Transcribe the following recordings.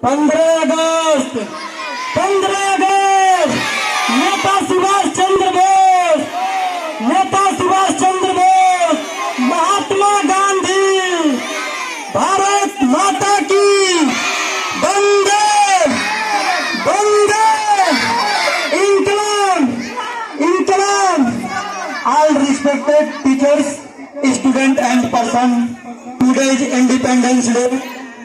15 अगस्त 15 अगस्त नेता सुभाष चंद्र बोस, नेता सुभाष चंद्र बोस, महात्मा गांधी, भारत माता की वंदे वंदे, इनकलाब इनकलाब। All respected teachers, student and person, today is Independence Day.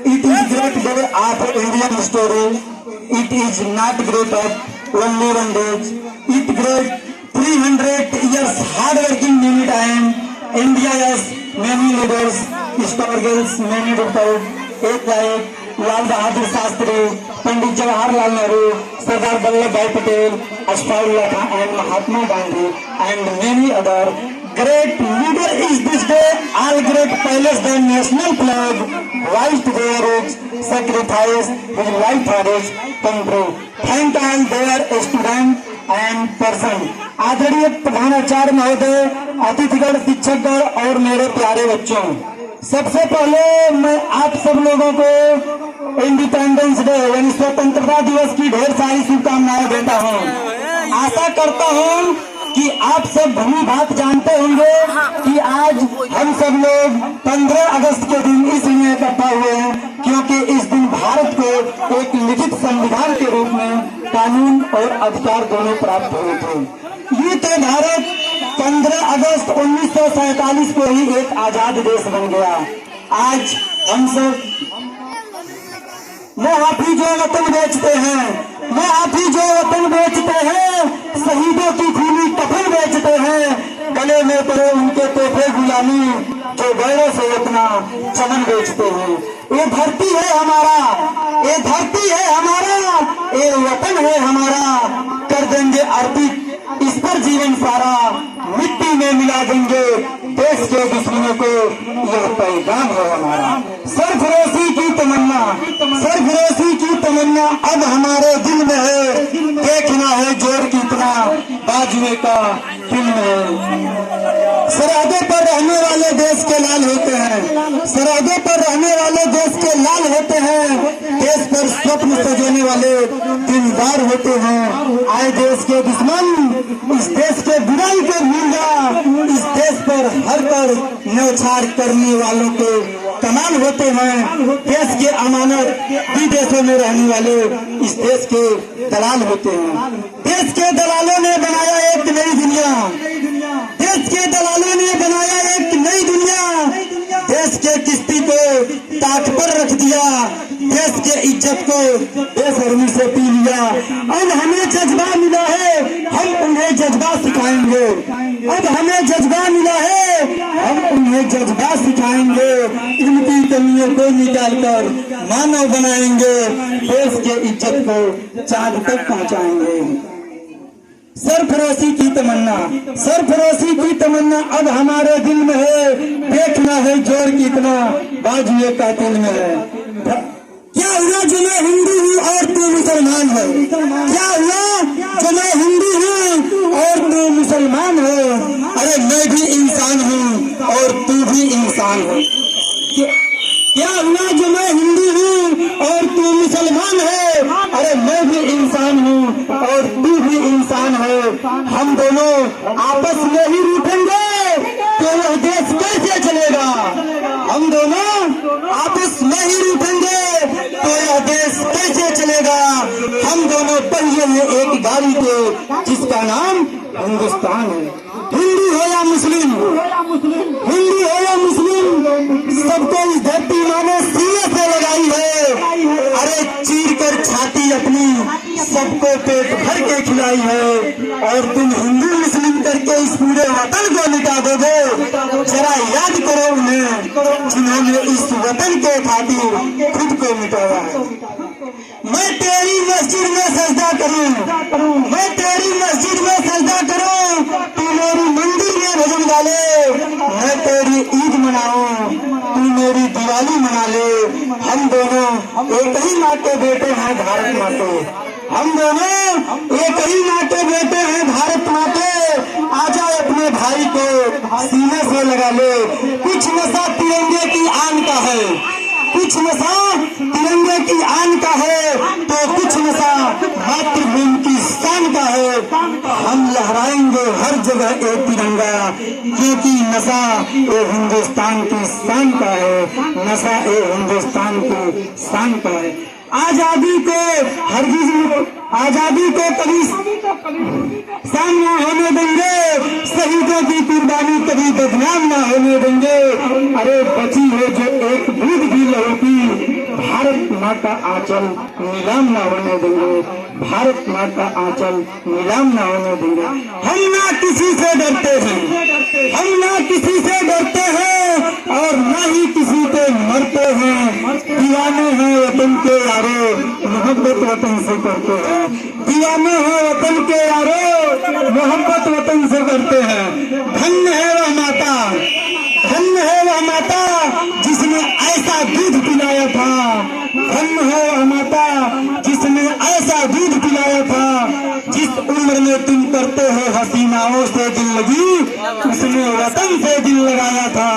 It is great day of Indian story. It is not great of only one day. It great 300 years hard working many time. India has many leaders, struggles, many doctors, like Lal Bahadur Shastri, Pandit Jawaharlal Nehru, Sardar Vallabh भाई Patel, Ashfaqullah Khan and Mahatma Gandhi and many other great leader is this day. All great pilots the national flag, rise to their roots, sacrifice his life for his country. Thank all their student and person. आदरणीय प्रधानाचार्य महोदय, अतिथिगण, शिक्षकगण और मेरे प्यारे बच्चों, सबसे पहले मैं आप सब लोगों को इंडिपेंडेंस डे यानी स्वतंत्रता दिवस की ढेर सारी शुभकामनाएं देता हूं। आशा करता हूं कि आप सब भली बात जानते होंगे कि आज हम सब लोग 15 अगस्त के दिन इसलिए इकट्ठा हुए हैं क्योंकि इस दिन भारत को एक लिखित संविधान के रूप में कानून और अधिकार दोनों प्राप्त हुए थे। ये तो भारत 15 अगस्त 1947 को ही एक आजाद देश बन गया। आज हम सब वो हाथी जो वतन बेचते हैं, वो हाथी जो वतन बेचते हैं, शहीदों की खूनी कफन बेचते हैं, गले में पड़े उनके तोहफे गुलामी जो गैरों से अपना चमन बेचते हैं। ये धरती है हमारा, ये धरती है हमारा, ये वतन है हमारा, कर देंगे अर्पित इस पर जीवन सारा, मिट्टी में मिला देंगे देश के दुश्मनों को, यह पैगाम है हमारा। सरफरोशी की तमन्ना, सरफरोशी की तमन्ना अब हमारे दिल में है, देखना है जोर कितना बाजुए का दिल में है। सरहदों पर रहने वाले देश के लाल होते हैं, सरहदों पर रहने वाले देश के लाल होते हैं, देश पर स्वप्न सजाने वाले दिलदार होते हैं। आए देश के दुश्मन इस देश के बुराई को भूल जा, इस देश पर हर पर न्यौछावर करने वालों के कमाल होते हैं। देश के अमानत विदेशों में रहने वाले इस देश के दलाल होते हैं। देश के दलालों ने बनाया एक नई दुनिया, देश के दलालों ने बनाया एक नई दुनिया, देश के किस्ती को ताक पर रख दिया, देश के इज्जत को बेशर्मी से पी लिया। अब हमें जज्बा मिला है, हम उन्हें जज्बा सिखाएंगे। अब हमें जज्बा मिला है, हम उन्हें जज्बा सिखाएंगे। इनकी कमियों को निकालकर मानव बनाएंगे, देश के इज्जत को चांद तक पहुंचाएंगे। सरफरोशी की तमन्ना, सरफरोशी की तमन्ना अब हमारे दिल में है, देखना है जोर कितना बाजुए का दिल में है। क्या हुआ जो मैं हिंदू हूँ और तू मुसलमान है? क्या हुआ जो मैं हिंदू हूँ और तू मुसलमान है? अरे मैं भी इंसान हूँ और तू भी इंसान है। क्या हुआ जो मैं हिंदू हूँ और तू मुसलमान है? अरे मैं भी इंसान हूँ और तू भी इंसान है। हम दोनों आपस में ही रूठेंगे तो वह देश कैसे चलेगा? हम दोनों आपस में ही रूठेंगे तो यह देश कैसे चलेगा? हम दोनों पहिए हैं एक गाड़ी के जिसका नाम हिंदुस्तान है। हिंदू हो या मुस्लिम, हिंदू हो या मुस्लिम, सबको इस धरती माँ ने सीने से लगाई है। अरे चीर कर छाती अपनी सबको पेट भर के खिलाई है। और तुम हिंदू मुस्लिम करके इस पूरे वतन को मिटा दोगे? जरा याद करो उन्हें जिन्होंने इस वतन के खातिर खुद को मिटाया है। मैं तेरी मस्जिद में सजदा करूं, मैं तेरी मस्जिद में सजदा करूं, तू मेरी मंदिर में भजन डाले। मैं तेरी ईद मनाऊं, तू मेरी दिवाली मना ले। हम दोनों एक ही माँ के बेटे हैं भारत माँ के, हम दोनों एक ही माँ के बेटे हैं भारत माँ के। आजा अपने भाई को सीने से लगा ले। कुछ नशा तिरंगे की आन का है, कुछ कुछ नशा तिरंगे की आन का है, तो कुछ नशा मातृभूमि की शान का है। हम लहराएंगे हर जगह एक तिरंगा, क्योंकि नशा ये हिंदुस्तान की शान का है, नशा ये हिंदुस्तान की शान का है। आजादी को हरगिज, आजादी को कभी सामना होने देंगे, शहीदों की कुर्बानी कभी बदनाम ना होने देंगे। अरे बची है जो एक बूंद भी लहू की, भारत माँ का आंचल नीलाम ना होने देंगे, भारत माँ का आंचल नीलाम ना होने देंगे। हम ना किसी से डरते हैं, हम ना किसी से डरते हैं और ना ही किसी पे मरते हैं। दीवाने हैं वतन के यारो, मोहब्बत वतन से करते हैं। दीवाने हैं वतन के यारो, मोहब्बत वतन से करते हैं। धन्य है वह माता, धन्य है वह माता जिसने ऐसा दूध पिलाया था, धन्य है वह माता जिसने ऐसा दूध पिलाया था। जिस उम्र में तुम करते हो हसीनाओं से दिल लगी, उसने वतन से दिल लगाया था।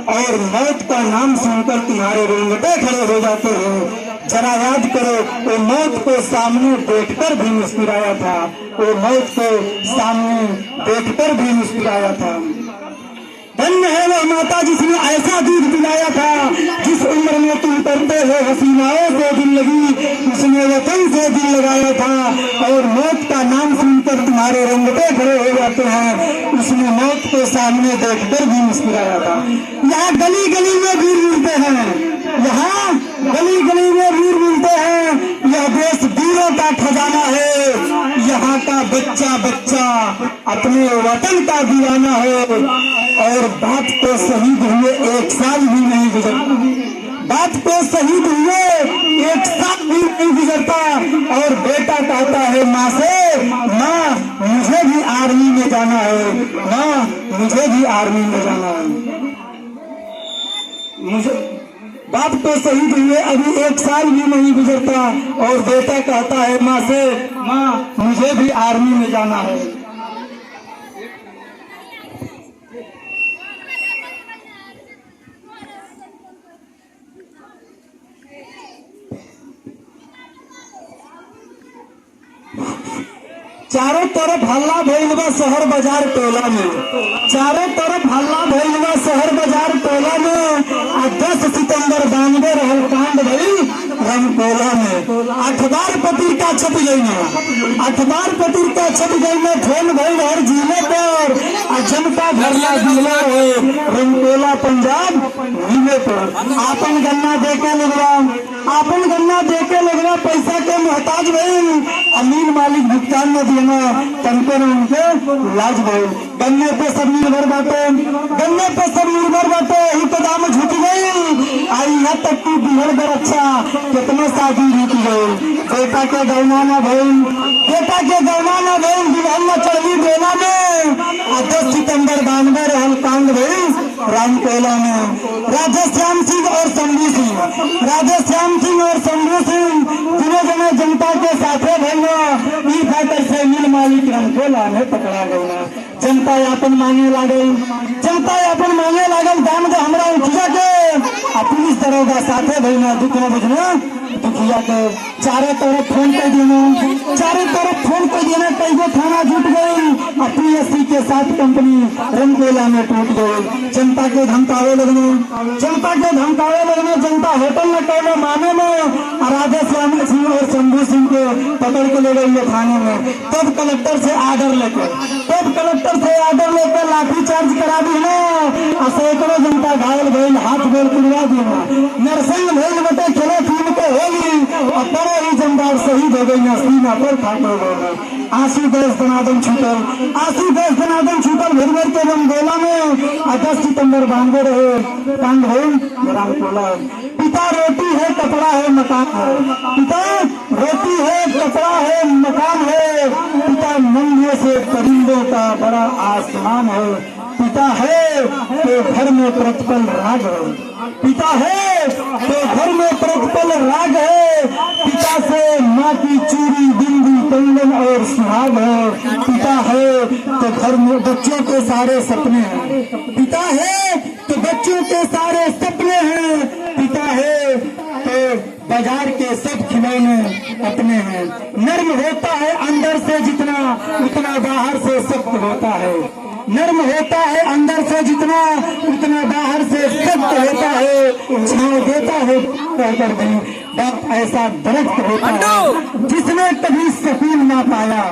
और मौत का नाम सुनकर तुम्हारे रोंगटे खड़े हो जाते हैं। जरा याद करो, वो मौत को सामने देखकर भी मुस्कुराया था, वो मौत को सामने देखकर भी मुस्कुराया था। धन्य है वह माता जिसने ऐसा दूध पिलाया था। जिस उम्र में तुम करते हो हसीनाओं से दिल लगी, उसने वतन से दिल लगाया था। और मौत का नाम सुनकर तुम्हारे रोंगटे खड़े हो जाते हैं, उसने मौत को सामने देखकर भी मुस्कुराया था। यहाँ गली गली में वीर मिलते हैं, यहाँ गली गली में वीर मिलते हैं। यह देश वीरों का खजाना है, यहाँ का बच्चा बच्चा अपने वतन का दीवाना है। और बात को शहीद हुए एक साल भी नहीं गुजरता, बात को शहीद हुए एक साल भी नहीं गुजरता। और बेटा कहता है माँ से, माँ मुझे भी आर्मी में जाना है, माँ मुझे भी आर्मी में जाना है। मुझे बाप तो शहीद हुए अभी एक साल भी नहीं गुजरता और बेटा कहता है माँ से, माँ मुझे भी आर्मी में जाना है। चारों तरफ हल्ला भइल बा शहर बाजार टोला में, चारों तरफ हल्ला भइल बा शहर बाजार टोला में। 10 सितंबर 92 रहल कांड भइल रंगकोला में। अखबार पत्रिका छप गई में, अखबार पत्रिका छप गई में, फोन भइल हर जिले पर, जनता धरना जिला है रंगकोला पंजाब जिले पर। आपन गन्ना देके लगवा, आपन गन्ना देके लगवा, पैसा के मोहताज भइल, अमीर मालिक भुगतान न देना, तनके में उनके लाज भइल। गन्ने पे सब निर्भर बाटे, गन्ने पे सब निर्भर बाटे, ही तो दाम झुक गई। आई यहाँ तक की बिहड़ बर अच्छा कितना शादी रुक गई। बेटा के गौना न भइल, बेटा के गौना न भइल, दुल्हन न चढ़ी बेला में। 10 सितंबर 92 रहल कांड भइल रामकोला में। राधे श्याम सिंह और शंभू सिंह, राधे श्याम सिंह और शंभू सिंह जिन्हों जने जनता के साथे भइला, ई फाइटर से मिल मालिक रंगकोला में पकड़ा गया। जनता यापन मांगे लागल, जनता यापन मांगे लागल, दाम दे हमरा उठिया के। पुलिस दरोगा साथे भइला, दुख न बुझना दुखिया के। चारों तरफ फोन कर देना, चारों तरफ फोन कर देना, कई गो थाना जुट गई। PSC के साथ कंपनी रंगकोला में टूट गई। जनता के धमकावे लगने, जनता के धमकावे लगने, जनता होटल में कहने माने में। राधे श्याम सिंह और शंभू सिंह को पकड़ के ले गई थाने में। तब कलेक्टर से आर्डर लेकर, तब कलेक्टर से आर्डर लेकर लाठी चार्ज करा दी ना। सैकड़ों जनता घायल भइल, हाथ गोल टुकड़ा दिया। नरसिंह भइल बटे खेले फिल्म के होली, और बड़े ही जमदार शहीद हो गई ना, सीना पर ठाकुर हो गए। आंसू गैस दनादन छूटल, आंसू गैस दनादन छूटल भर भर के रंगकोला में। 10 सितंबर 92 रहे कांड भइल रामकोला। पिता रोटी है कपड़ा है मकान है, पिता रोटी है कपड़ा है मकान है। पिता नन्हे से परिंदों का बड़ा आसमान है। पिता है तो घर में प्रतिपल राग है, पिता है तो घर में प्रतिपल राग है। पिता से माँ की चूड़ी बिंदी कंगन और सुहाग है। पिता है तो घर में बच्चों के सारे सपने हैं, पिता है तो बच्चों के सारे सपने हैं। पिता है बाजार के सब खिलौने अपने हैं। नर्म होता है अंदर से जितना, उतना बाहर से सख्त होता है। नर्म होता है अंदर से जितना, उतना बाहर से सख्त होता है। छांव देता है कहकर भी बाप ऐसा दरख्त होता है जिसने कभी सुकून ना पाया।